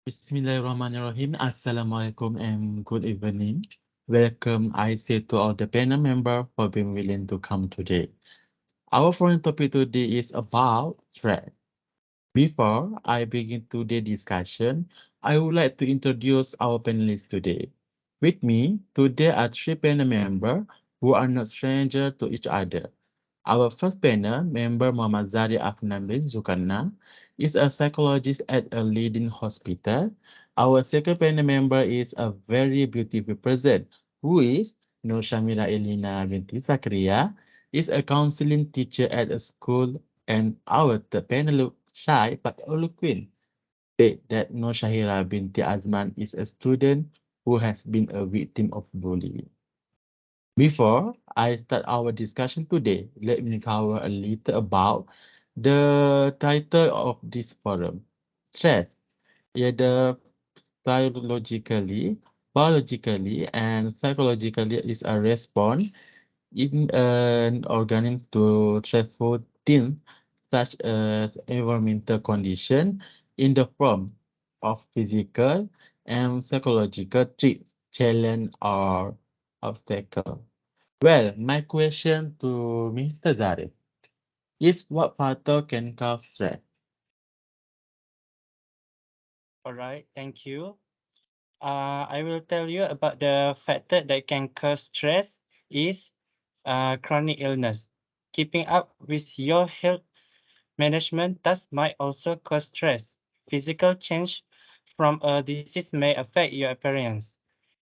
Bismillahirrahmanirrahim. Assalamualaikum and good evening. Welcome, I say to all the panel member for being willing to come today. Our foreign topic today is about stress. Before I begin today's discussion, I would like to introduce our panelists today. With me today are three panel members who are not strangers to each other. Our first panel member, Muhammad Zari Afnabil Zulkarnain, is a psychologist at a leading hospital. Our second panel member is a very beautiful person, who is Nur Shamila Elina binti Zakaria, is a counseling teacher at a school, and our third panel, shy but eloquent, said that Nur Shahira binti Azman is a student who has been a victim of bullying. Before I start our discussion today, let me cover a little about the title of this forum. Stress, either psychologically, biologically, and psychologically is a response in an organism to stressful things such as environmental condition in the form of physical and psychological threats, challenge, or obstacle. Well, my question to Mr. Zarif is what factor can cause stress? All right, thank you. I will tell you about the factor that can cause stress is chronic illness. Keeping up with your health management thus might also cause stress. Physical change from a disease may affect your appearance.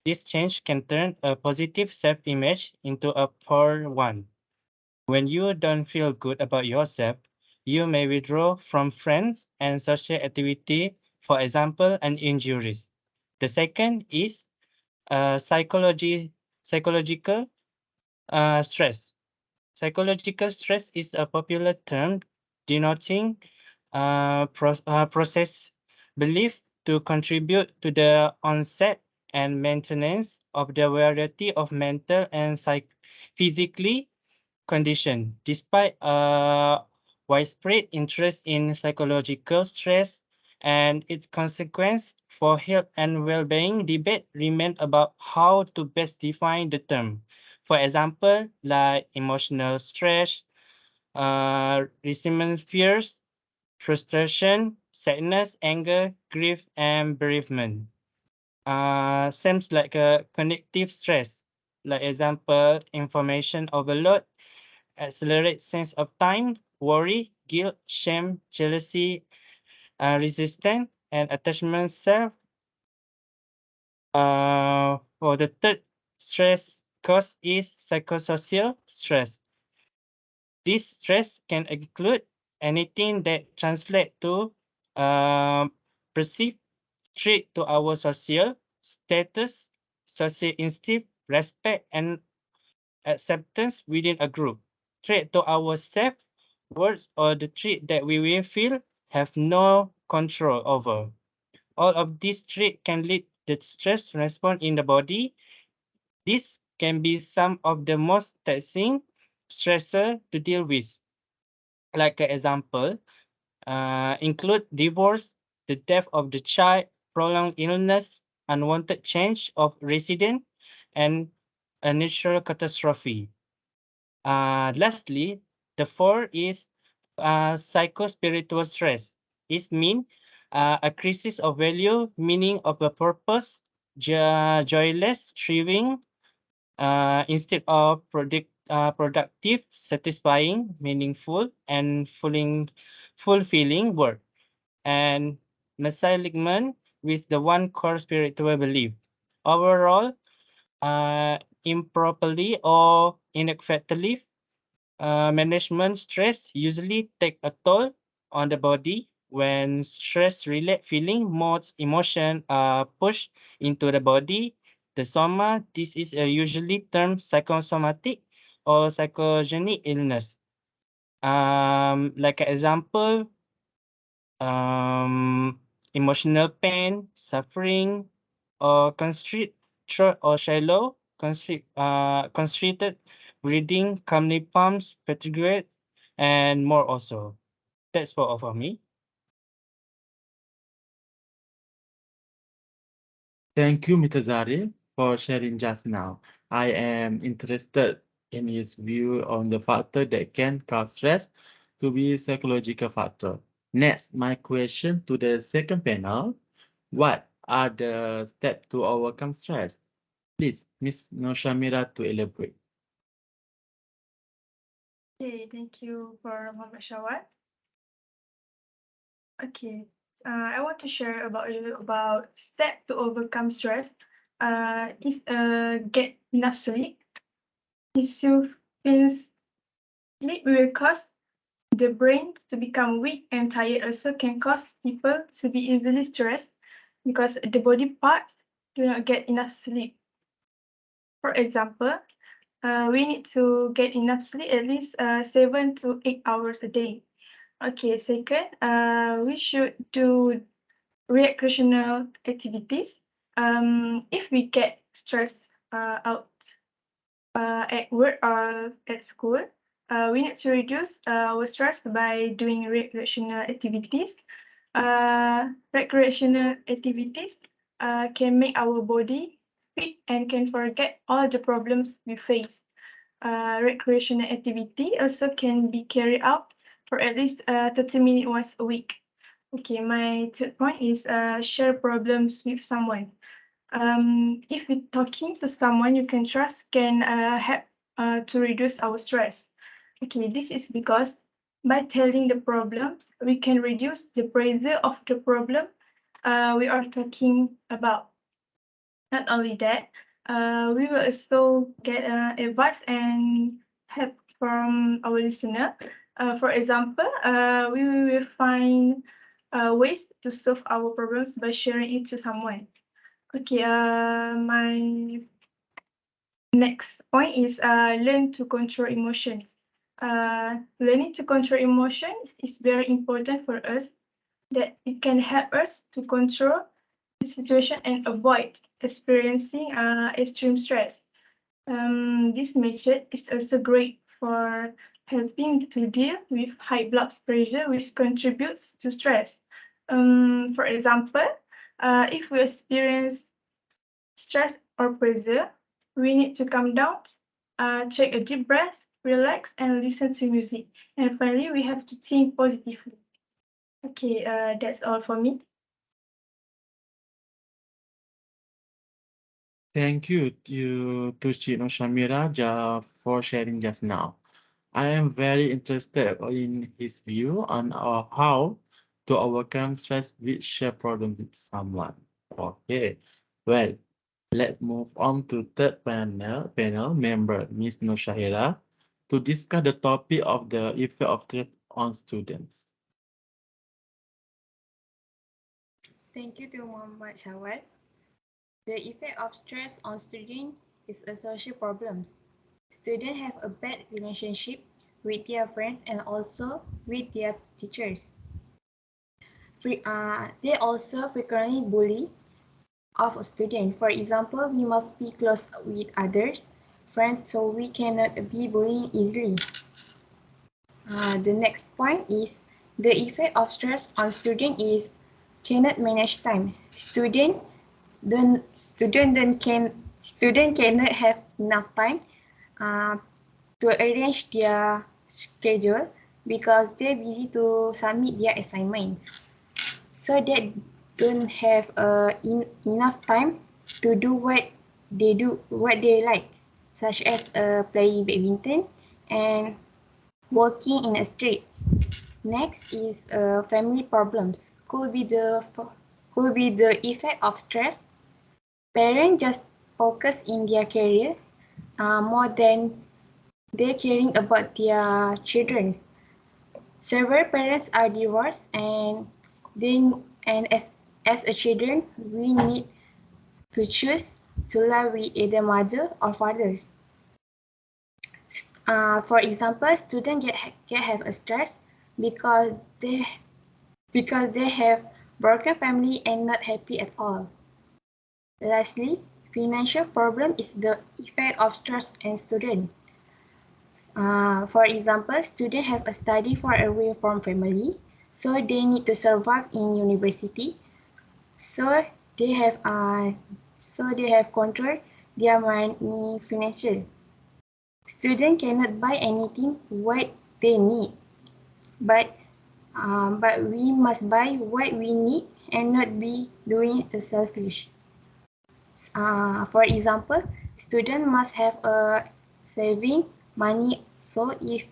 This change can turn a positive self-image into a poor one. When you don't feel good about yourself, you may withdraw from friends and social activity, for example, and injuries. The second is psychological stress. Psychological stress is a popular term denoting process belief to contribute to the onset and maintenance of the variety of mental and physically condition. Despite widespread interest in psychological stress and its consequence for health and well-being, debate remain about how to best define the term. For example, like emotional stress, resentment, fears, frustration, sadness, anger, grief, and bereavement. Seems like a cognitive stress, like example, information overload, accelerate sense of time, worry, guilt, shame, jealousy, resistance, and attachment self. For the third stress cause is psychosocial stress. This stress can include anything that translates to uh, perceived threat to our social status, social instinct, respect, and acceptance within a group. Threat to ourselves, words, or the threat that we will feel have no control over. All of these traits can lead the stress response in the body. This can be some of the most taxing stressor to deal with. Like an example, include divorce, the death of the child, prolonged illness, unwanted change of resident, and a natural catastrophe. Lastly, the four is psychospiritual stress. It means a crisis of value, meaning of a purpose, joyless, thriving, instead of productive, satisfying, meaningful, and fulfilling work. And misalignment with the one core spiritual belief. Overall, improperly or ineffectively management stress usually take a toll on the body when stress related feeling modes emotion are pushed into the body the soma. This is usually termed psychosomatic or psychogenic illness. Like an example, um, emotional pain, suffering, or constrict throat or shallow, constricted breathing, calmly pumps, fatigue, and more also. That's for all for me. Thank you, Mr. Zari, for sharing just now. I am interested in his view on the factor that can cause stress to be psychological factor. Next, my question to the second panel. What are the steps to overcome stress? Please, Ms. Noshamira to elaborate. Okay, thank you for Muhammad Shawat. Okay, I want to share about step to overcome stress. Is get enough sleep. Insufficient sleep will cause the brain to become weak and tired. Also, can cause people to be easily stressed because the body parts do not get enough sleep. For example, we need to get enough sleep at least 7 to 8 hours a day. Okay, second, we should do recreational activities. If we get stressed out at work or at school, we need to reduce our stress by doing recreational activities. Recreational activities can make our body fit and can forget all the problems we face. Recreational activity also can be carried out for at least 30 minutes once a week. Okay, my third point is share problems with someone. If we're talking to someone you can trust can help to reduce our stress. Okay, this is because by telling the problems, we can reduce the pressure of the problem we are talking about. Not only that, we will also get advice and help from our listener. For example, we will find ways to solve our problems by sharing it to someone. Okay, my next point is learn to control emotions. Learning to control emotions is very important for us that it can help us to control the situation and avoid experiencing extreme stress. This method is also great for helping to deal with high blood pressure, which contributes to stress. For example, if we experience stress or pressure, we need to calm down, take a deep breath, relax, and listen to music. And finally, we have to think positively. Okay, that's all for me. Thank you to Chino Shamira for sharing just now. I am very interested in his view on how to overcome stress with share problem with someone. Okay, well, let's move on to third panel member, Ms. Noshahira, to discuss the topic of the effect of stress on students. Thank you to Muhammad Shawat. The effect of stress on students is a social problem. Students have a bad relationship with their friends and also with their teachers. They also frequently bully of students. For example, we must be close with others, friends, so we cannot be bullied easily. The next point is the effect of stress on student is cannot manage time. Student cannot have enough time to arrange their schedule because they're busy to submit their assignment. So they don't have enough time to do what they like, such as playing badminton and working in the streets. Next is family problems. Could be the effect of stress. Parents just focus in their career more than they caring about their children. Several parents are divorced as a children we need to choose to live with either mother or fathers. For example, students can have a stress because they have broken family and not happy at all. Lastly, financial problem is the effect of stress on students. For example, students have a study far away from family, so they need to survive in university. So they have so they have control their money financial. Students cannot buy anything what they need, but we must buy what we need and not be doing a selfish. For example, student must have a saving money so if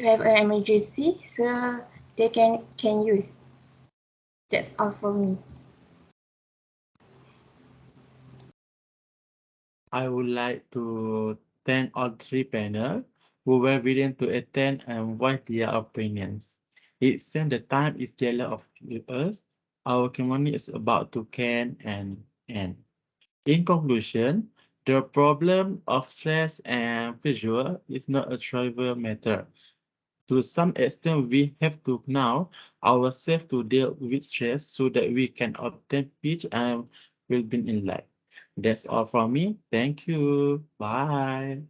have an emergency, so they can use. That's all for me. I would like to thank all three panel who were willing to attend and voice their opinions. It seems the time is jealous of us. Our community is about to can and end. In conclusion, the problem of stress and pressure is not a trivial matter. To some extent, we have to now ourselves to deal with stress so that we can obtain peace and well-being in life. That's all from me. Thank you. Bye.